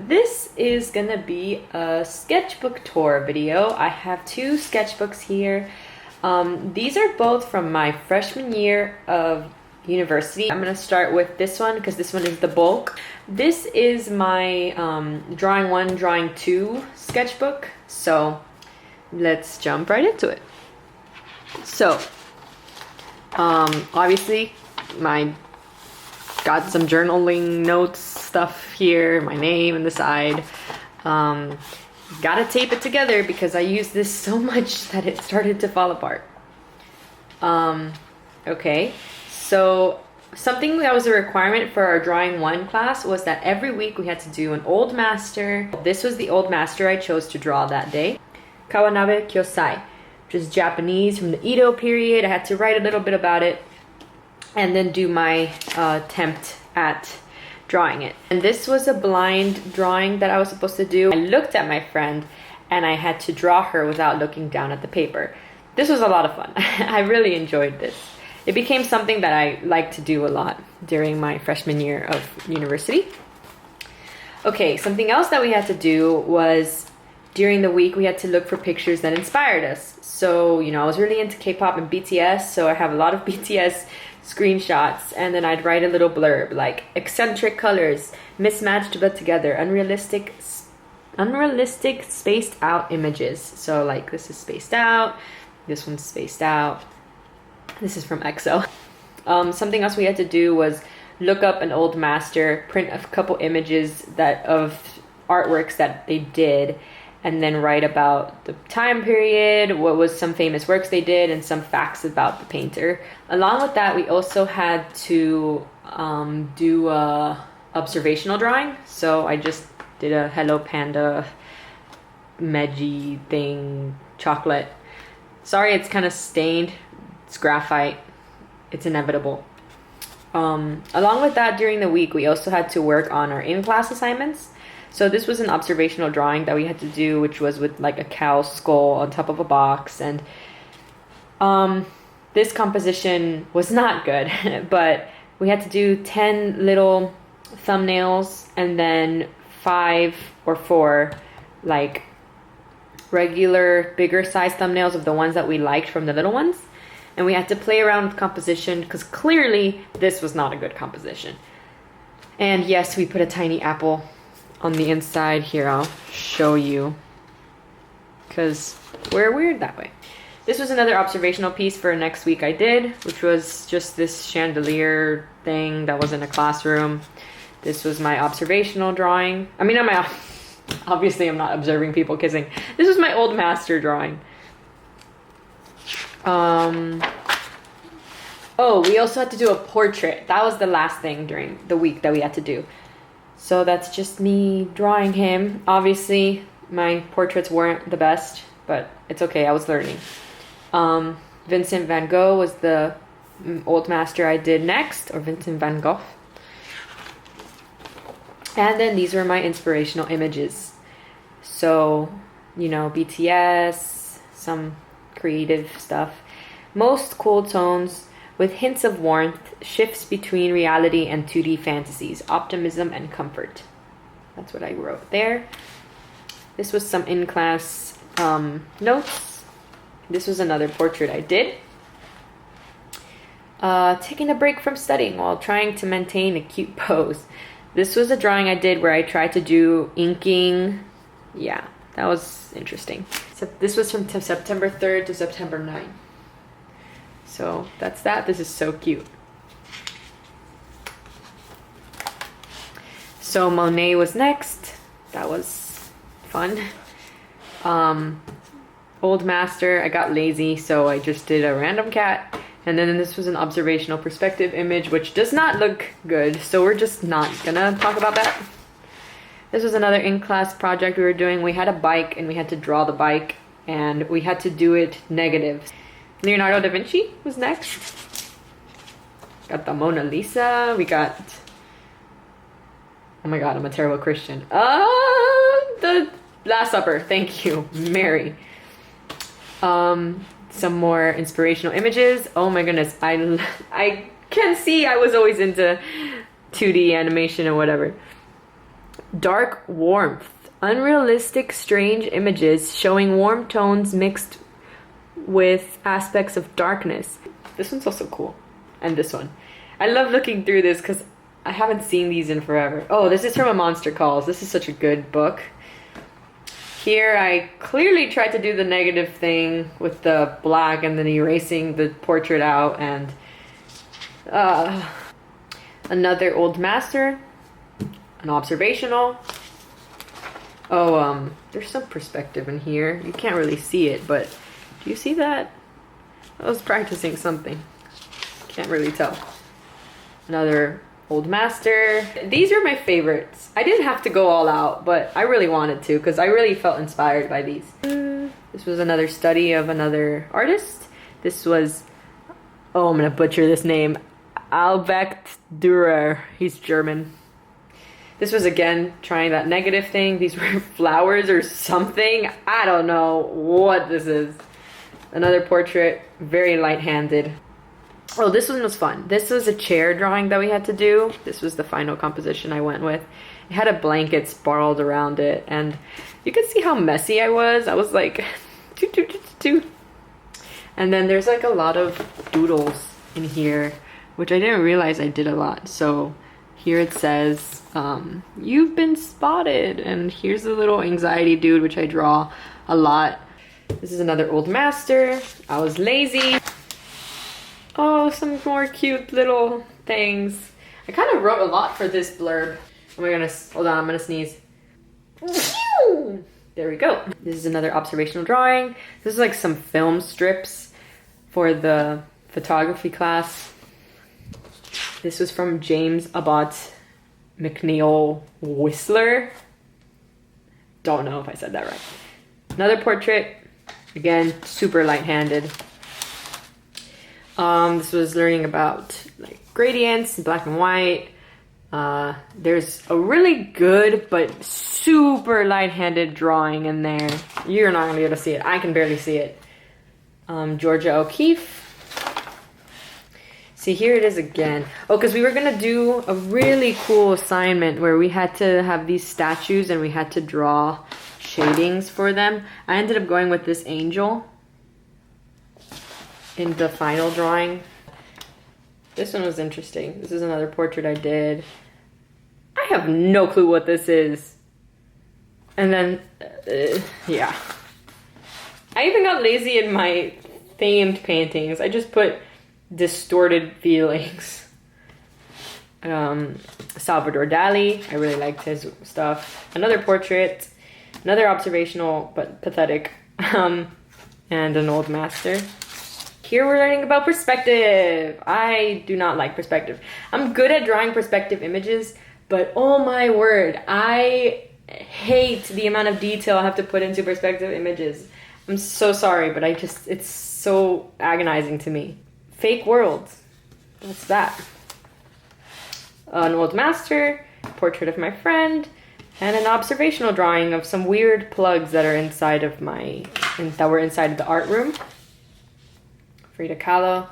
this is gonna be a sketchbook tour video. I have two sketchbooks here. These are both from my freshman year of university. I'm gonna start with this one because this one is the bulk. This is my drawing 1, drawing 2 sketchbook. So let's jump right into it. So obviously got some journaling notes stuff here, my name and the side. Gotta tape it together because I used this so much that it started to fall apart. Okay, so something that was a requirement for our drawing 1 class was that every week we had to do an old master. This was the old master I chose to draw that day. Kawanabe Kyosai, which is Japanese from the Edo period. I had to write a little bit about it and then do my attempt at drawing it. And this was a blind drawing that I was supposed to do. I looked at my friend and I had to draw her without looking down at the paper. This was a lot of fun. I really enjoyed this. It became something that I liked to do a lot during my freshman year of university. Okay, something else that we had to do was during the week we had to look for pictures that inspired us. So, you know, I was really into K-pop and BTS, so I have a lot of BTS screenshots, and then I'd write a little blurb like eccentric colors, mismatched but together, unrealistic spaced out images. So like this is spaced out, this one's spaced out. This is from EXO. Something else we had to do was look up an old master, print a couple images of artworks that they did, and then write about the time period, what was some famous works they did, and some facts about the painter. Along with that, we also had to do a observational drawing. So I just did a Hello Panda Meiji thing, chocolate. Sorry, it's kind of stained. It's graphite. It's inevitable. Along with that, during the week, we also had to work on our in-class assignments. So this was an observational drawing that we had to do, which was with like a cow skull on top of a box. And this composition was not good, but we had to do 10 little thumbnails and then 5 or 4 like regular bigger size thumbnails of the ones that we liked from the little ones. And we had to play around with composition because clearly this was not a good composition. And yes, we put a tiny apple on the inside. Here, I'll show you because we're weird that way. This was another observational piece for next week I did, which was just this chandelier thing that was in a classroom. This was my observational drawing. I mean, obviously I'm not observing people kissing. This was my old master drawing. Oh, we also had to do a portrait. That was the last thing during the week that we had to do. So that's just me drawing him. Obviously, my portraits weren't the best, but it's okay, I was learning. Vincent van Gogh was the old master I did next, or Vincent van Gogh. And then these were my inspirational images. So, you know, BTS, some creative stuff. Most cool tones with hints of warmth, shifts between reality and 2D fantasies, optimism and comfort. That's what I wrote there. This was some in-class notes. This was another portrait I did. Taking a break from studying while trying to maintain a cute pose. This was a drawing I did where I tried to do inking. Yeah, that was interesting. So this was from September 3rd to September 9th. So that's that. This is so cute. So Monet was next. That was fun. Old master, I got lazy, so I just did a random cat. And then this was an observational perspective image, which does not look good. So we're just not gonna talk about that. This was another in-class project we were doing. We had a bike and we had to draw the bike and we had to do it negative. Leonardo da Vinci was next. Got the Mona Lisa. We got, oh my god, I'm a terrible Christian. The Last Supper. Thank you, Mary. Some more inspirational images. Oh my goodness, I can see I was always into 2D animation and whatever. Dark warmth. Unrealistic, strange images showing warm tones mixed with aspects of darkness. This one's also cool. And this one. I love looking through this because I haven't seen these in forever. Oh, this is from A Monster Calls. This is such a good book. Here I clearly tried to do the negative thing with the black and then erasing the portrait out, and another old master, an observational. Oh, there's some perspective in here. You can't really see it, but do you see that? I was practicing something. Can't really tell. Another old master. These are my favorites. I didn't have to go all out, but I really wanted to because I really felt inspired by these. This was another study of another artist. This was, oh, I'm gonna butcher this name, Albrecht Dürer. He's German. This was again trying that negative thing. These were flowers or something. I don't know what this is. Another portrait, very light-handed. Oh, this one was fun. This was a chair drawing that we had to do. This was the final composition I went with. It had a blanket spiraled around it, and you can see how messy I was. I was like, and then there's like a lot of doodles in here, which I didn't realize I did a lot. So here it says, you've been spotted, and here's a little anxiety dude, which I draw a lot. This is another old master. I was lazy. Oh, some more cute little things. I kind of wrote a lot for this blurb. Oh my goodness, hold on, I'm gonna sneeze. There we go. This is another observational drawing. This is like some film strips for the photography class. This was from James Abbott McNeill Whistler. Don't know if I said that right. Another portrait, again, super light-handed. This was learning about like gradients, black and white. There's a really good but super light-handed drawing in there. You're not gonna be able to see it. I can barely see it. Georgia O'Keeffe. See, here it is again. Oh, because we were gonna do a really cool assignment where we had to have these statues and we had to draw shadings for them. I ended up going with this angel in the final drawing. This one was interesting. This is another portrait I did. I have no clue what this is. And then, yeah. I even got lazy in my themed paintings. I just put distorted feelings. Salvador Dali. I really liked his stuff. Another portrait. Another observational but pathetic. And an old master. Here we're learning about perspective. I do not like perspective. I'm good at drawing perspective images, but oh my word, I hate the amount of detail I have to put into perspective images. I'm so sorry, but it's so agonizing to me. Fake worlds. What's that? An old master, portrait of my friend, and an observational drawing of some weird plugs that are inside of that were inside of the art room. Frida Kahlo.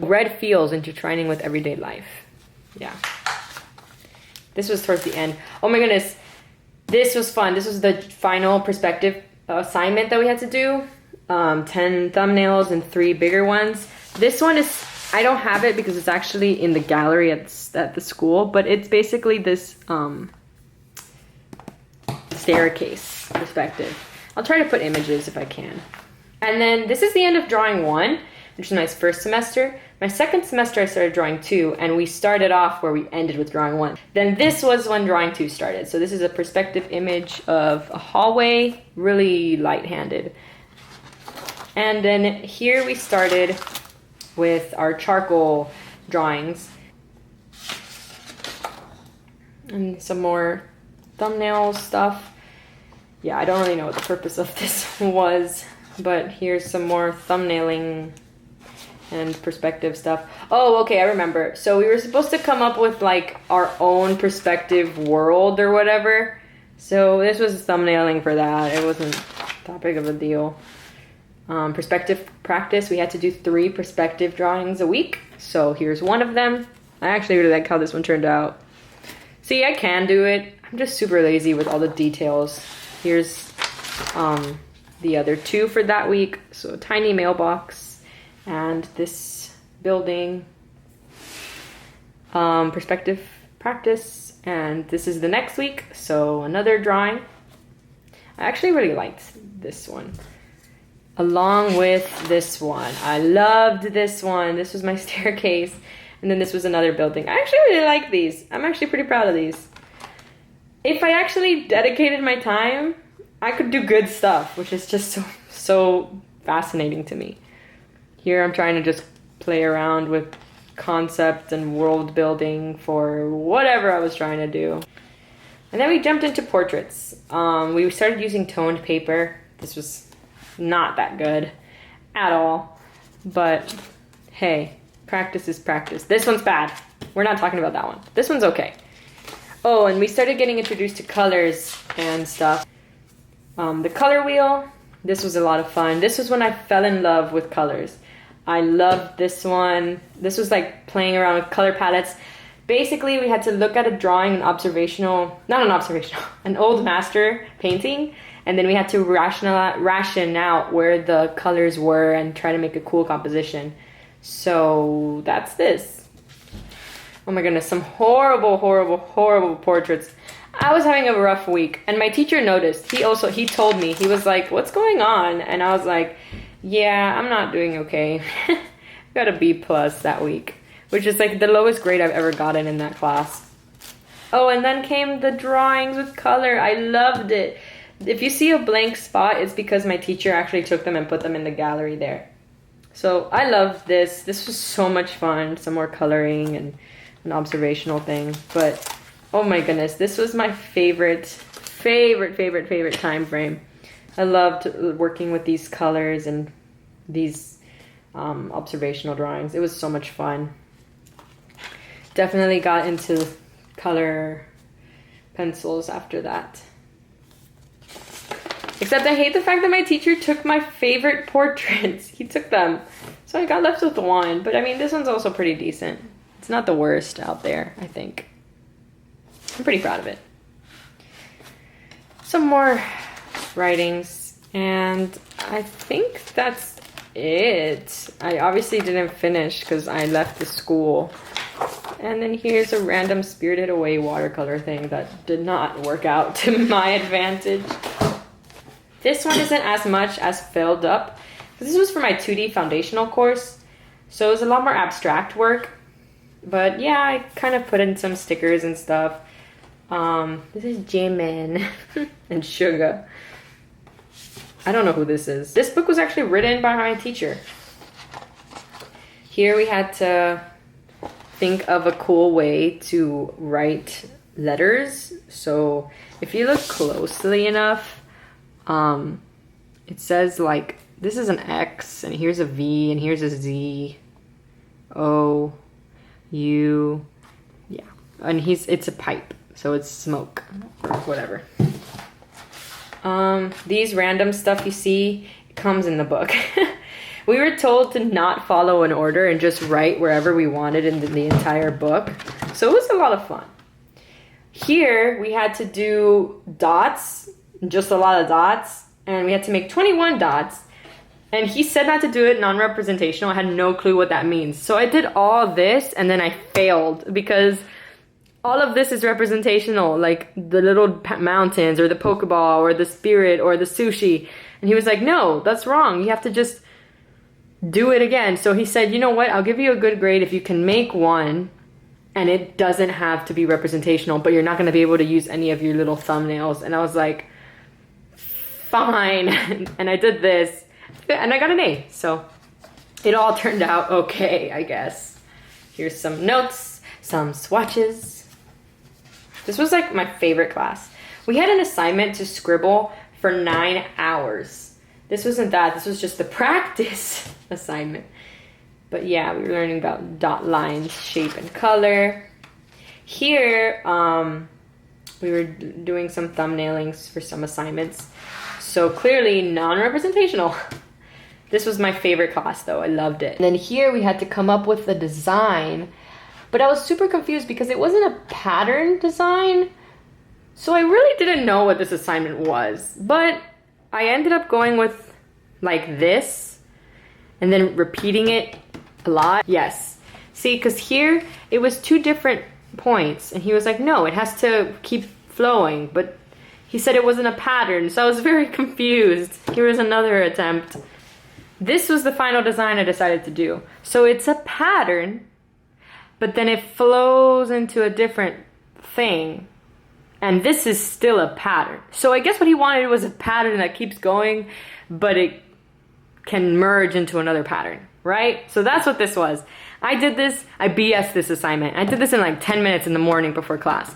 Red feels intertwining with everyday life. Yeah. This was towards the end. Oh my goodness. This was fun. This was the final perspective assignment that we had to do. 10 thumbnails and 3 bigger ones. This one is, I don't have it because it's actually in the gallery at the school, but it's basically this staircase perspective. I'll try to put images if I can. And then this is the end of drawing 1, which is my first semester. My second semester I started drawing 2, and we started off where we ended with drawing 1. Then this was when drawing 2 started. So this is a perspective image of a hallway, really light-handed. And then here we started with our charcoal drawings. And some more thumbnail stuff. Yeah, I don't really know what the purpose of this was. But here's some more thumbnailing and perspective stuff. Oh, okay, I remember. So we were supposed to come up with like our own perspective world or whatever. So this was thumbnailing for that. It wasn't that big of a deal. Perspective practice. We had to do 3 perspective drawings a week. So here's one of them. I actually really like how this one turned out. See, I can do it. I'm just super lazy with all the details. Here's the other two for that week. So a tiny mailbox and this building, perspective practice, and this is the next week. So another drawing. I actually really liked this one. Along with this one. I loved this one. This was my staircase. And then this was another building. I actually really like these. I'm actually pretty proud of these. If I actually dedicated my time, I could do good stuff, which is just so fascinating to me. Here I'm trying to just play around with concept and world building for whatever I was trying to do. And then we jumped into portraits. We started using toned paper. This was not that good at all, but hey, practice is practice. This one's bad. We're not talking about that one. This one's okay. Oh, and we started getting introduced to colors and stuff. The color wheel, this was a lot of fun. This was when I fell in love with colors. I loved this one. This was like playing around with color palettes. Basically, we had to look at a drawing, an old master painting, and then we had to ration out where the colors were and try to make a cool composition. So that's this. Oh my goodness, some horrible portraits. I was having a rough week, and my teacher noticed. He told me, he was like, what's going on? And I was like, yeah, I'm not doing okay. Got a B+ that week, which is like the lowest grade I've ever gotten in that class. Oh, and then came the drawings with color. I loved it. If you see a blank spot, it's because my teacher actually took them and put them in the gallery there. So I loved this. This was so much fun. Some more coloring and an observational thing. But oh my goodness, this was my favorite time frame. I loved working with these colors and these observational drawings. It was so much fun. Definitely got into color pencils after that. Except I hate the fact that my teacher took my favorite portraits. He took them. So I got left with one. But I mean, this one's also pretty decent. It's not the worst out there, I think. I'm pretty proud of it. Some more writings. And I think that's it. I obviously didn't finish because I left the school. And then here's a random Spirited Away watercolor thing that did not work out to my advantage. This one isn't as much as filled up. This was for my 2D foundational course. So it was a lot more abstract work. But yeah, I kind of put in some stickers and stuff. This is Jimin and Suga. I don't know who this is. This book was actually written by my teacher. Here we had to think of a cool way to write letters. So if you look closely enough, it says like, this is an X, and here's a V, and here's a Z, O, U, yeah. And it's a pipe, so it's smoke, or whatever. These random stuff you see, it comes in the book. We were told to not follow an order and just write wherever we wanted in the entire book. So it was a lot of fun. Here, we had to do dots, just a lot of dots, and we had to make 21 dots. And he said not to do it non-representational. I had no clue what that means. So I did all this, and then I failed because all of this is representational, like the little mountains or the Pokeball or the spirit or the sushi. And he was like, no, that's wrong. You have to just do it again. So he said, you know what? I'll give you a good grade if you can make one and it doesn't have to be representational, but you're not going to be able to use any of your little thumbnails. And I was like, fine. And I did this and I got an A. So it all turned out okay, I guess. Here's some notes, some swatches. This was like my favorite class. We had an assignment to scribble for 9 hours. This wasn't that, this was just the practice assignment. But yeah, we were learning about dot lines, shape, and color. Here, we were doing some thumbnailings for some assignments. So clearly non-representational. This was my favorite class though, I loved it. And then here we had to come up with a design, But I was super confused because it wasn't a pattern design. So I really didn't know what this assignment was. But I ended up going with like this and then repeating it a lot. Yes. See, because here it was 2 different points and he was like, no, it has to keep flowing. But he said it wasn't a pattern. So I was very confused. Here was another attempt. This was the final design I decided to do. So it's a pattern, but then it flows into a different thing. And this is still a pattern. So I guess what he wanted was a pattern that keeps going, but it can merge into another pattern, right? So that's what this was. I did this, I BS'd this assignment. I did this in like 10 minutes in the morning before class.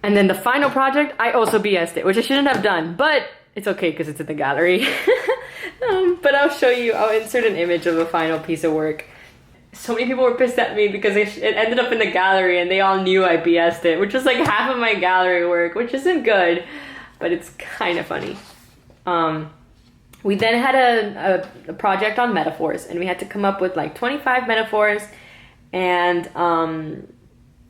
And then the final project, I also BS'd it, which I shouldn't have done, but it's okay because it's in the gallery. But I'll show you, I'll insert an image of a final piece of work. So many people were pissed at me because it ended up in the gallery and they all knew I BS'd it, which was like half of my gallery work, which isn't good, but it's kind of funny. We then had a project on metaphors and we had to come up with like 25 metaphors and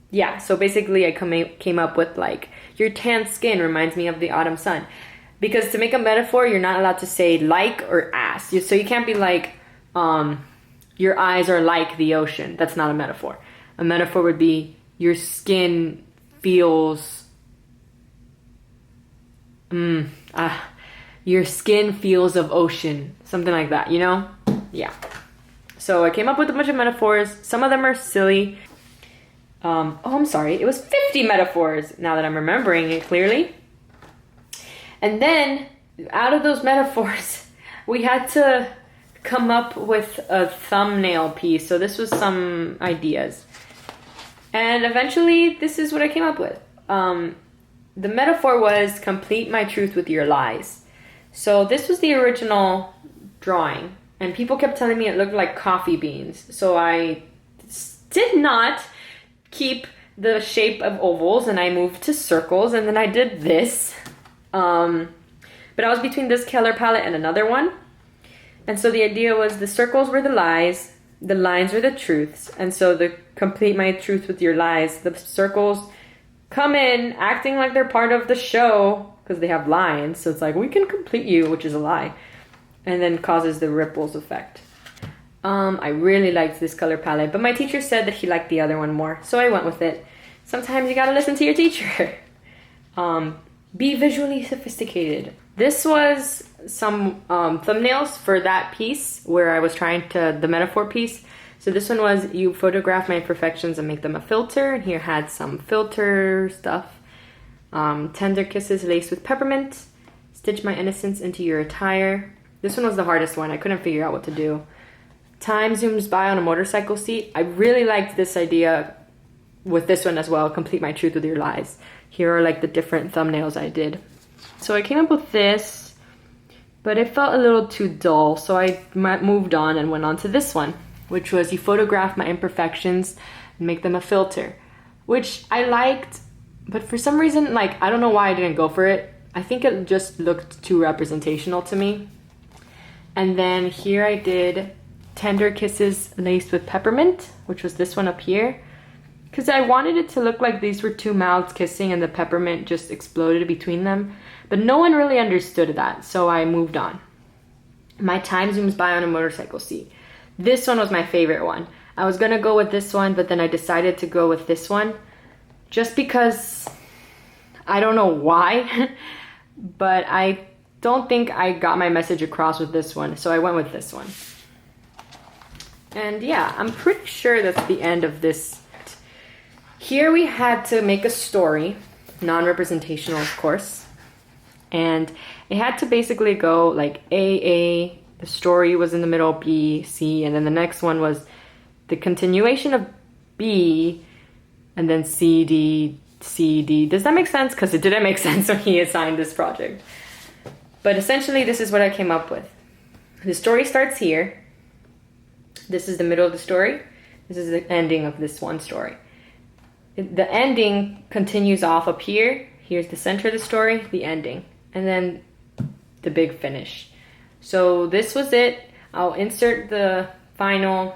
yeah, so basically I came up with like, your tan skin reminds me of the autumn sun. Because to make a metaphor, you're not allowed to say like or as. So you can't be like, your eyes are like the ocean. That's not a metaphor. A metaphor would be, your skin feels, your skin feels of ocean. Something like that, you know? Yeah. So I came up with a bunch of metaphors. Some of them are silly. Oh, I'm sorry. It was 50 metaphors, now that I'm remembering it clearly. And then, out of those metaphors, we had to come up with a thumbnail piece. So this was some ideas. And eventually, this is what I came up with. The metaphor was, complete my truth with your lies. So this was the original drawing. And people kept telling me it looked like coffee beans. So I did not keep the shape of ovals and I moved to circles. And then I did this. But I was between this color palette and another one. And so the idea was the circles were the lies, the lines were the truths. And so the complete my truth with your lies, the circles come in acting like they're part of the show because they have lines. So it's like, we can complete you, which is a lie. And then causes the ripples effect. I really liked this color palette, but my teacher said that he liked the other one more. So I went with it. Sometimes you gotta listen to your teacher. Be visually sophisticated. This was some thumbnails for that piece where I was trying to, the metaphor piece. So this one was, you photograph my imperfections and make them a filter. And here had some filter stuff. Tender kisses laced with peppermint. Stitch my innocence into your attire. This one was the hardest one. I couldn't figure out what to do. Time zooms by on a motorcycle seat. I really liked this idea with this one as well. Complete my truth with your lies. Here are like the different thumbnails I did. So I came up with this, but it felt a little too dull. So I moved on and went on to this one, which was, you photograph my imperfections and make them a filter, which I liked, but for some reason, like, I don't know why I didn't go for it. I think it just looked too representational to me. And then here I did tender kisses laced with peppermint, which was this one up here. Because I wanted it to look like these were 2 mouths kissing and the peppermint just exploded between them. But no one really understood that, so I moved on. My time zooms by on a motorcycle seat. This one was my favorite one. I was gonna go with this one, but then I decided to go with this one. Just because, I don't know why, but I don't think I got my message across with this one, so I went with this one. And yeah, I'm pretty sure that's the end of this. Here we had to make a story, non-representational of course, and it had to basically go like A, the story was in the middle, B, C, and then the next one was the continuation of B, and then C, D, C, D. Does that make sense? Because it didn't make sense when he assigned this project. But essentially this is what I came up with. The story starts here. This is the middle of the story. This is the ending of this one story. The ending continues off up here. Here's the center of the story, the ending, and then the big finish. So this was it. I'll insert the final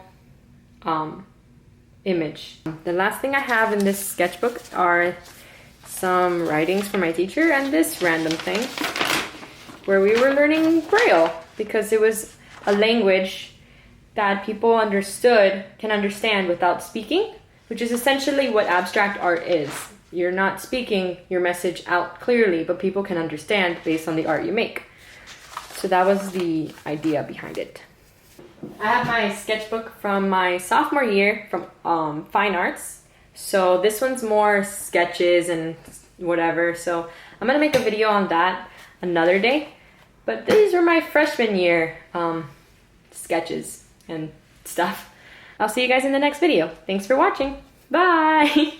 image. The last thing I have in this sketchbook are some writings from my teacher and this random thing where we were learning Braille because it was a language that people can understand without speaking, which is essentially what abstract art is. You're not speaking your message out clearly, but people can understand based on the art you make. So that was the idea behind it. I have my sketchbook from my sophomore year from Fine Arts. So this one's more sketches and whatever. So I'm gonna make a video on that another day. But these are my freshman year sketches and stuff. I'll see you guys in the next video. Thanks for watching. Bye!